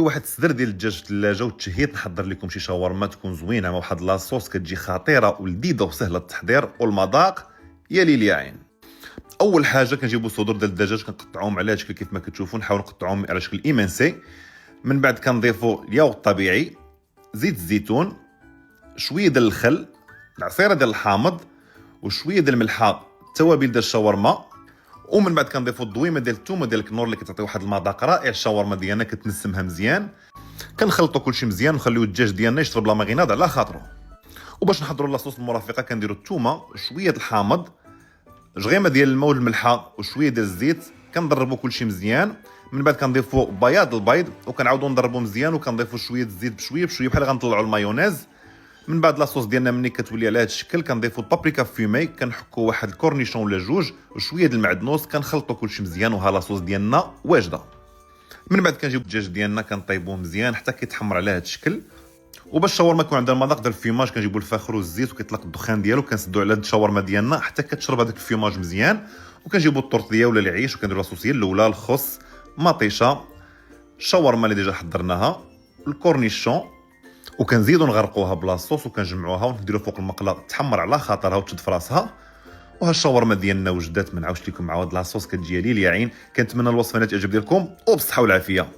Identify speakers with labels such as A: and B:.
A: واحد الصدر ديال الدجاج في الثلاجه وتشهيت نحضر لكم شي شاورما تكون زوينه مع واحد لاصوص كتجي خطيره ولذيذه وسهله التحضير والمذاق يا ليل يا عين. اول حاجه كنجيبوا صدور ديال الدجاج كنقطعوهم على شكل كيف ما كتشوفوا، نحاول نقطعوهم على شكل ايمانسي. من بعد كنضيفوا الياغورت الطبيعي، زيت الزيتون، شويه ديال الخل، العصيره ديال الحامض، وشويه ديال الملحه، التوابل ديال الشاورما. ومن بعد كنضيفوا الضويمه ديال الثومه ديال الكنور اللي كتعطي واحد المذاق رائع. الشاورما ديالنا كتنسمها مزيان، كنخلطوا كلشي مزيان ونخليو الدجاج ديالنا يشرب لا ماغيناد على خاطرو. وباش نحضروا لاصوص المرافقه كنديروا الثومه، شويه الحامض، جغيمه ديال الماء والملحه وشويه ديال الزيت. كنضربوا كلشي مزيان. من بعد كنضيفوا بياض البيض وكنعاودوا نضربوا مزيان وكنضيفوا شويه الزيت بشويه بشويه بحال غنطلعوا المايونيز. من بعد لاصوص ديالنا ملي كتولي على هذا الشكل كنضيفوا البابريكا فيمي، كنحكوا واحد الكورنيشون ولا جوج وشويه ديال المعدنوس، كنخلطوا كلشي مزيان وها لاصوص ديالنا واجده. من بعد كنجيب الدجاج ديالنا كنطيبوه مزيان حتى كيتحمر على هذا الشكل. وباش الشاورما يكون عندها المذاق ديال الفيماج كنجيبوا الفخر والزيت وكيطلق الدخان ديالو، كنسدوا على الشاورما ديالنا حتى كتشرب هذاك الفيماج مزيان. وكنجيبوا الطورطيه ولا العيش وكنديروا لاصوصيه الاولى، الخس، مطيشه، الشاورما اللي ديجا حضرناها، الكورنيشون، وكنزيدوا نغرقوها بلاصوص وكنجمعوها ونديروا فوق المقله تحمر على خاطرها وتشد في راسها. وها الشاورما ديالنا وجدات. ما نعاودش لكم مع هاد لاصوص كتجي ليل يا عين. كنتمنى الوصفه تعجب ديالكم وبالصحه والعافيه.